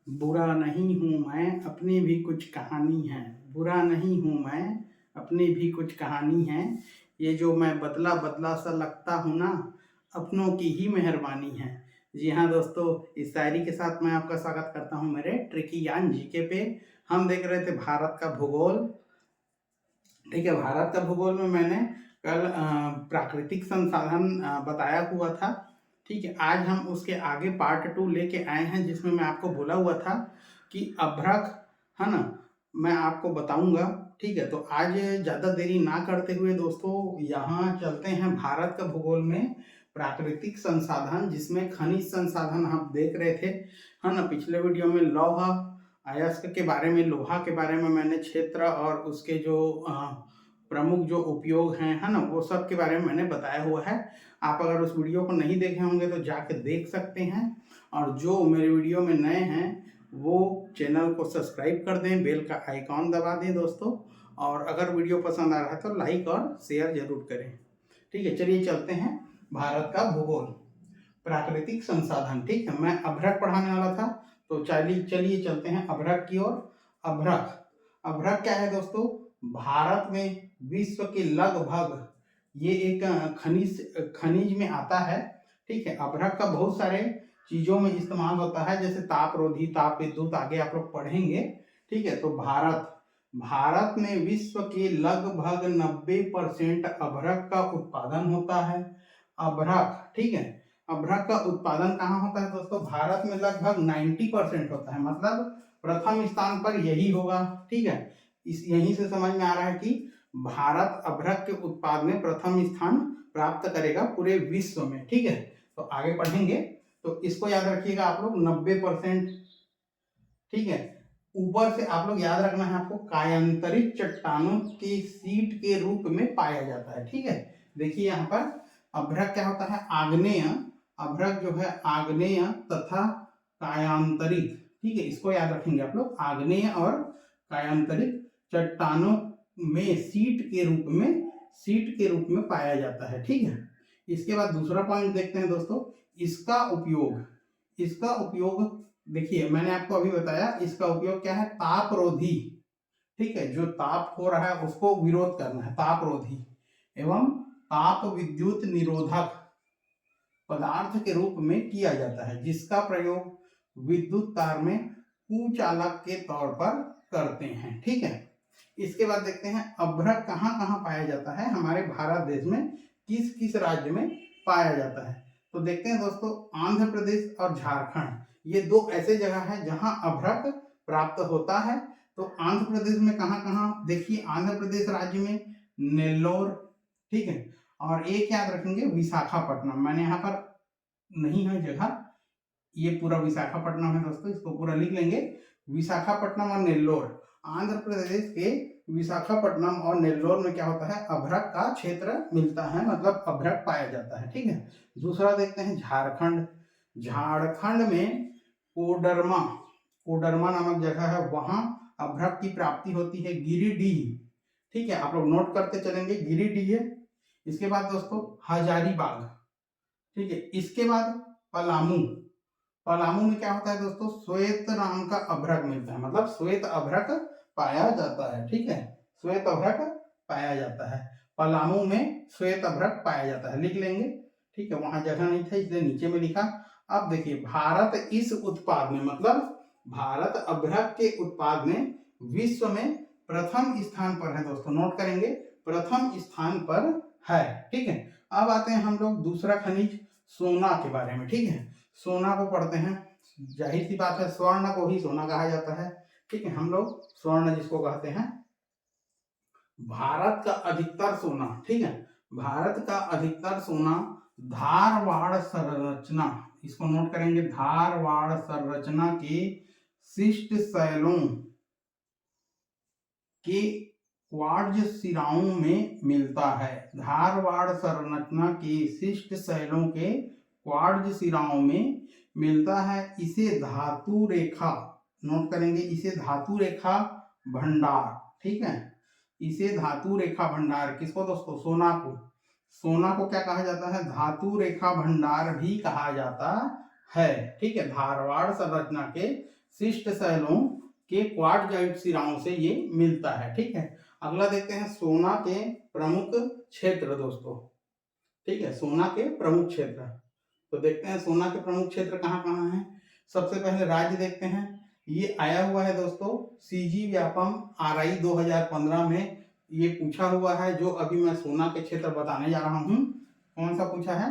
बुरा नहीं हूँ मैं, अपनी भी कुछ कहानी है। बुरा नहीं हूँ मैं, अपनी भी कुछ कहानी है। ये जो मैं बदला बदला सा लगता हूँ ना, अपनों की ही मेहरबानी है। जी हाँ दोस्तों, इस शायरी के साथ मैं आपका स्वागत करता हूँ मेरे ट्रिकी यान जीके पे। हम देख रहे थे भारत का भूगोल। ठीक है, भारत का भूगोल में मैंने कल प्राकृतिक संसाधन बताया हुआ था। ठीक है, आज हम उसके आगे पार्ट 2 लेके आए हैं, जिसमें मैं आपको बोला हुआ था कि अभ्रक है ना, मैं आपको बताऊंगा। ठीक है, तो आज ज़्यादा देरी ना करते हुए दोस्तों यहाँ चलते हैं भारत का भूगोल में। प्राकृतिक संसाधन, जिसमें खनिज संसाधन हम देख रहे थे, है ना। पिछले वीडियो में लौह अयस्क के बारे में, लोहा के बारे में मैंने क्षेत्र और उसके जो प्रमुख जो उपयोग हैं, है ना, वो सब के बारे में मैंने बताया हुआ है। आप अगर उस वीडियो को नहीं देखे होंगे तो जाके देख सकते हैं। और जो मेरे वीडियो में नए हैं वो चैनल को सब्सक्राइब कर दें, बेल का आइकॉन दबा दें दोस्तों। और अगर वीडियो पसंद आ रहा है तो लाइक और शेयर जरूर करें। ठीक है, चलिए चलते हैं भारत का भूगोल, प्राकृतिक संसाधन। ठीक है, मैं अभ्रक पढ़ाने वाला था, तो चलिए चलते हैं अभ्रक की ओर। अभ्रक अभ्रक क्या है दोस्तों? भारत में विश्व के लगभग ये एक खनिज में आता है। ठीक है, अभ्रक का बहुत सारे चीजों में इस्तेमाल होता है, जैसे तापरोधी, ताप विद्युत, आगे आप लोग पढ़ेंगे। ठीक है, तो भारत में विश्व के लगभग 90% अभ्रक का उत्पादन होता है। अभ्रक, ठीक है, अभ्रक का उत्पादन कहाँ होता है दोस्तों? भारत में लगभग 90% होता है, मतलब प्रथम स्थान पर यही होगा। ठीक है, इस यहीं से समझ में आ रहा है कि भारत अभ्रक के उत्पादन में प्रथम स्थान प्राप्त करेगा पूरे विश्व में। ठीक है, तो आगे पढ़ेंगे, तो इसको याद रखिएगा आप लोग, 90%। ठीक है, ऊपर से आप लोग याद रखना है आपको, कायांतरित चट्टानों के सीट के रूप में पाया जाता है। ठीक है, देखिए यहाँ पर अभ्रक क्या होता है? आग्नेय। अभ्रक जो है आग्नेय तथा कायांतरित। ठीक है, इसको याद रखेंगे आप लोग, आग्नेय और कायांतरित चट्टानों में सीट के रूप में पाया जाता है। ठीक है, इसके बाद दूसरा पॉइंट देखते हैं दोस्तों, इसका उपयोग देखिए, मैंने आपको अभी बताया इसका उपयोग क्या है? तापरोधी। ठीक है, जो ताप हो रहा है उसको विरोध करना है, तापरोधी एवं ताप विद्युत निरोधक पदार्थ के रूप में किया जाता है, जिसका प्रयोग विद्युत तार में कुचालक के तौर पर करते हैं। ठीक है, इसके बाद देखते हैं अभ्रक कहाँ कहाँ पाया जाता है हमारे भारत देश में, किस किस राज्य में पाया जाता है। तो देखते हैं दोस्तों, आंध्र प्रदेश और झारखंड, ये दो ऐसे जगह है जहां अभ्रक प्राप्त होता है। तो आंध्र प्रदेश में कहाँ कहाँ? देखिए, आंध्र प्रदेश राज्य में नेल्लोर। ठीक है, और एक याद रखेंगे, विशाखापट्टनम। मैंने यहाँ पर नहीं है जगह, ये पूरा विशाखापट्टनम है दोस्तों, इसको पूरा लिख लेंगे। विशाखापट्टनम और नेल्लोर, आंध्र प्रदेश के विशाखापट्टनम और नेल्लोर में क्या होता है? अभ्रक का क्षेत्र मिलता है, मतलब अभ्रक पाया जाता है। ठीक है, दूसरा देखते हैं झारखंड। झारखंड में कोडरमा कोडरमा नामक जगह है, वहां अभ्रक की प्राप्ति होती है। गिरिडीह, ठीक है, आप लोग नोट करते चलेंगे, गिरिडीह है। इसके बाद दोस्तों हजारीबाग। ठीक है, इसके बाद पलामू। पलामू में क्या होता है दोस्तों? श्वेत नाम का अभ्रक मिलता है, मतलब श्वेत अभ्रक पाया जाता है। ठीक है, श्वेत अभ्रक पाया जाता है, पलामू में श्वेत अभ्रक पाया जाता है, लिख लेंगे। ठीक है, वहां जगह नहीं था इसलिए नीचे में लिखा। अब देखिए, भारत इस उत्पाद में, मतलब भारत अभ्रक के उत्पाद में विश्व में प्रथम स्थान पर है दोस्तों, नोट करेंगे, प्रथम स्थान पर है। ठीक है, अब आते हैं हम लोग दूसरा खनिज, सोना के बारे में। ठीक है, सोना को पढ़ते हैं। जाहिर सी बात है, स्वर्ण को ही सोना कहा जाता है। ठीक है, हम लोग स्वर्ण जिसको कहते हैं, भारत का अधिकतर सोना, ठीक है, भारत का अधिकतर सोना धारवाड़ संरचना, इसको नोट करेंगे, धारवाड़ संरचना के शिष्ट शैलों के क्वार्ट्ज सिराओं में मिलता है। धारवाड़ संरचना के शिष्ट शैलों के क्वार्ट्ज सिराओं में मिलता है। इसे धातु रेखा, नोट करेंगे, इसे धातु रेखा भंडार। ठीक है, इसे धातु रेखा भंडार, किसको दोस्तों? सोना को। सोना को क्या कहा जाता है? धातु रेखा भंडार भी कहा जाता है। ठीक है, धारवाड़ संरचना के शिष्ट शैलों के क्वार्टजाइट सिराओं से ये मिलता है। ठीक है, अगला देखते हैं सोना के प्रमुख क्षेत्र दोस्तों। ठीक है, सोना के प्रमुख क्षेत्र, तो देखते हैं सोना के प्रमुख क्षेत्र कहाँ कहाँ है। सबसे पहले राज्य देखते हैं, ये आया हुआ है दोस्तों सीजी व्यापम RI 2015 में ये पूछा हुआ है। जो अभी मैं सोना के क्षेत्र बताने जा रहा हूँ, कौन सा पूछा है?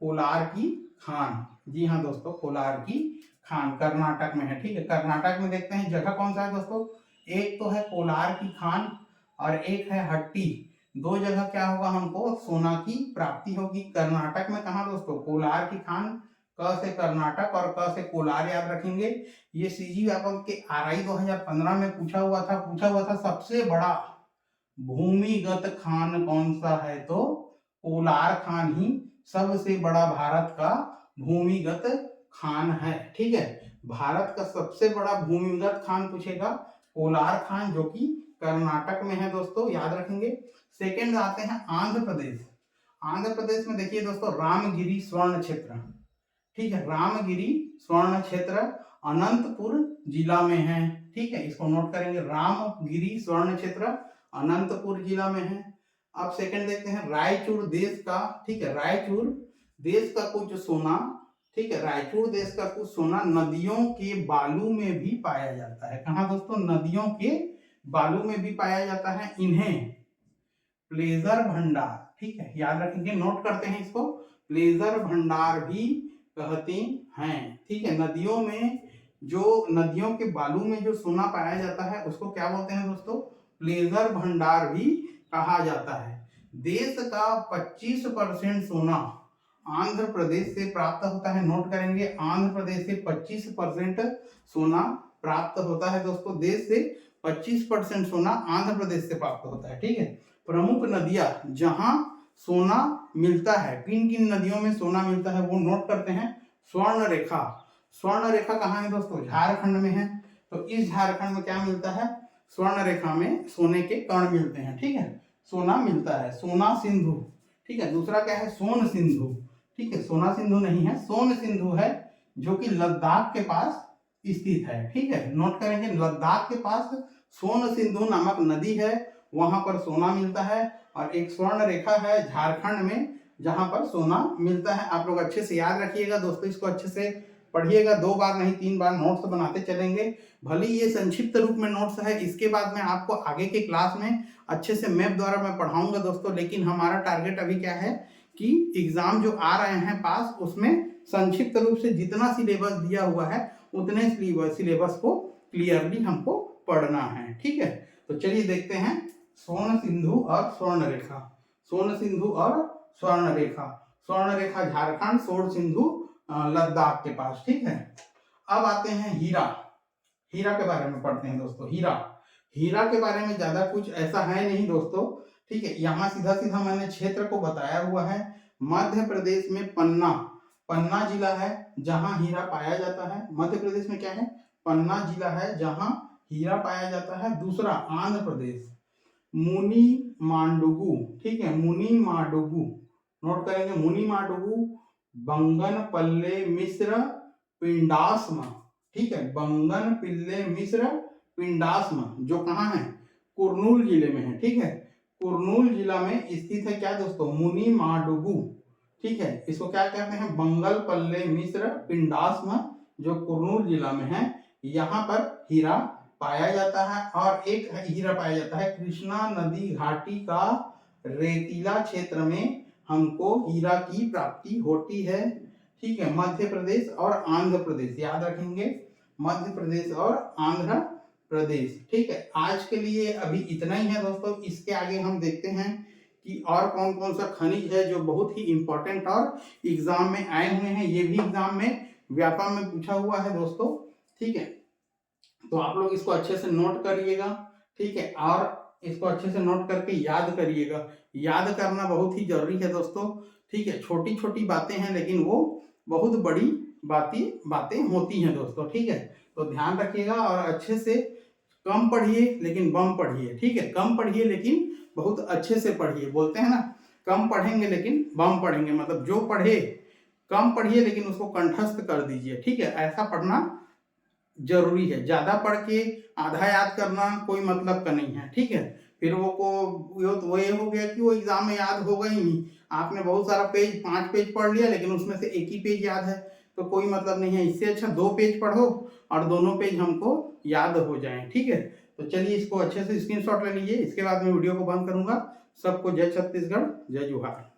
कोलार की खान। जी हाँ दोस्तों, कोलार की खान कर्नाटक में है। ठीक है, कर्नाटक में देखते हैं जगह कौन सा है दोस्तों, एक तो है कोलार की खान और एक है हट्टी। दो जगह क्या होगा, हमको सोना की प्राप्ति होगी। कर्नाटक में कहा दोस्तों? कोलार की खान, क से कर्नाटक और क से कोलार याद रखेंगे। ये सीजी व्यापम के RI 2015 में पूछा हुआ था सबसे बड़ा भूमिगत खान कौन सा है, तो कोलार खान ही सबसे बड़ा भारत का भूमिगत खान है। ठीक है, भारत का सबसे बड़ा भूमिगत खान पूछेगा कोलार खान, जो कि कर्नाटक में है दोस्तों, याद रखेंगे। सेकंड आते हैं आंध्र प्रदेश। आंध्र प्रदेश में देखिए दोस्तों रामगिरी स्वर्ण क्षेत्र। ठीक है, रामगिरी स्वर्ण क्षेत्र अनंतपुर जिला में है। ठीक है, इसको नोट करेंगे, रामगिरी स्वर्ण क्षेत्र अनंतपुर जिला में है। अब सेकंड देखते हैं रायचूर देश का। ठीक है, रायचूर देश का कुछ सोना, ठीक है, रायचूर देश का कुछ सोना नदियों के बालू में भी पाया जाता है। कहाँ दोस्तों? नदियों के बालू में भी पाया जाता है। इन्हें प्लेजर भंडार, ठीक है, याद रखेंगे, नोट करते हैं इसको, प्लेजर भंडार भी कहते हैं। ठीक है, नदियों में जो नदियों के बालू में जो सोना पाया जाता है उसको क्या बोलते हैं दोस्तों? प्लेजर भंडार भी कहा जाता है। देश का 25% सोना आंध्र प्रदेश से प्राप्त होता है। नोट करेंगे, आंध्र प्रदेश से 25% सोना प्राप्त होता है दोस्तों। देश से 25% सोना आंध्र प्रदेश से प्राप्त होता है। ठीक है, प्रमुख नदियां जहां सोना मिलता है, किन किन नदियों में सोना मिलता है वो नोट करते हैं। स्वर्ण रेखा, स्वर्ण रेखा कहाँ है दोस्तों? झारखंड में है। तो इस झारखंड में क्या मिलता है? स्वर्ण रेखा में सोने के कण मिलते हैं। ठीक है, सोना मिलता है। सोना सिंधु, ठीक है, दूसरा क्या है? सोन सिंधु। ठीक है, सोना सिंधु नहीं है, सोन सिंधु है, जो कि लद्दाख के पास स्थित है। ठीक है, नोट करेंगे, लद्दाख के पास सोन सिंधु नामक नदी है, वहां पर सोना मिलता है। और एक स्वर्ण रेखा है झारखंड में, जहां पर सोना मिलता है। आप लोग अच्छे से याद रखिएगा दोस्तों, इसको अच्छे से पढ़िएगा, 2 बार नहीं 3 बार नोट्स बनाते चलेंगे। भले ये संक्षिप्त रूप में नोट्स है, इसके बाद में आपको आगे के क्लास में अच्छे से मैप द्वारा मैं पढ़ाऊंगा दोस्तों। लेकिन हमारा टारगेट अभी क्या है कि एग्जाम जो आ रहे हैं पास, उसमें संक्षिप्त रूप से जितना सिलेबस दिया हुआ है उतने सिलेबस को क्लियरली हमको पढ़ना है। ठीक है, तो चलिए देखते हैं स्वर्ण सिंधु और स्वर्ण रेखा। स्वर्ण सिंधु और स्वर्ण रेखा, स्वर्ण रेखा झारखंड, स्वर्ण सिंधु लद्दाख के पास। ठीक है, अब आते हैं हीरा। हीरा के बारे में पढ़ते हैं दोस्तों। हीरा, हीरा के बारे में ज्यादा कुछ ऐसा है नहीं दोस्तों। ठीक है, यहाँ सीधा सीधा मैंने क्षेत्र को बताया हुआ है। मध्य प्रदेश में पन्ना, पन्ना जिला है जहां हीरा पाया जाता है। मध्य प्रदेश में क्या है? पन्ना जिला है जहां हीरा पाया जाता है। दूसरा आंध्र प्रदेश, मुनी मांडुगु। ठीक है, मुनी मांडुगु, नोट करेंगे, मुनी मांडुगु, बंगनपल्ले मिश्र पिंडास्म। ठीक है, बंगनपल्ले मिश्र पिंडास्म, जो कहाँ है? कुर्नूल जिले में है। ठीक है, कुर्नूल जिला में स्थित है क्या दोस्तों? मुनी मांडुगु। ठीक है, इसको क्या कहते हैं? बंगलपल्ले मिश्र पिंडास्म, जो कुर्नूल जिला में है, यहाँ पर हीरा पाया जाता है। और एक हीरा पाया जाता है कृष्णा नदी घाटी का रेतीला क्षेत्र में, हमको हीरा की प्राप्ति होती है। ठीक है, मध्य प्रदेश और आंध्र प्रदेश, याद रखेंगे, मध्य प्रदेश और आंध्र प्रदेश। ठीक है, आज के लिए अभी इतना ही है दोस्तों। इसके आगे हम देखते हैं कि और कौन कौन सा खनिज है जो बहुत ही इंपॉर्टेंट और एग्जाम में आए हुए हैं। ये भी एग्जाम में व्यापम में पूछा हुआ है दोस्तों। ठीक है, तो आप लोग इसको अच्छे से नोट करिएगा। ठीक है, और इसको अच्छे से नोट करके याद करिएगा। याद करना बहुत ही जरूरी है दोस्तों। ठीक है, छोटी छोटी बातें हैं लेकिन वो बहुत बड़ी बातें होती हैं दोस्तों। ठीक है, तो ध्यान रखिएगा और अच्छे से कम पढ़िए लेकिन बम पढ़िए। ठीक है, कम पढ़िए लेकिन बहुत अच्छे से पढ़िए। बोलते हैं ना, कम पढ़ेंगे लेकिन बम पढ़ेंगे, मतलब जो पढ़े कम पढ़िए लेकिन उसको कंठस्थ कर दीजिए। ठीक है, ऐसा पढ़ना जरूरी है। ज़्यादा पढ़ के आधा याद करना कोई मतलब का नहीं है, ठीक है। फिर वो ये हो गया कि वो एग्जाम में याद होगा ही नहीं। आपने बहुत सारा पेज 5 पेज पढ़ लिया लेकिन उसमें से एक ही पेज याद है, तो कोई मतलब नहीं है। इससे अच्छा 2 पेज पढ़ो और दोनों पेज हमको याद हो जाएं, ठीक है। तो चलिए इसको अच्छे से स्क्रीनशॉट ले लीजिए। इसके बाद मैं वीडियो को बंद करूंगा। सबको जय छत्तीसगढ़, जय जोहार।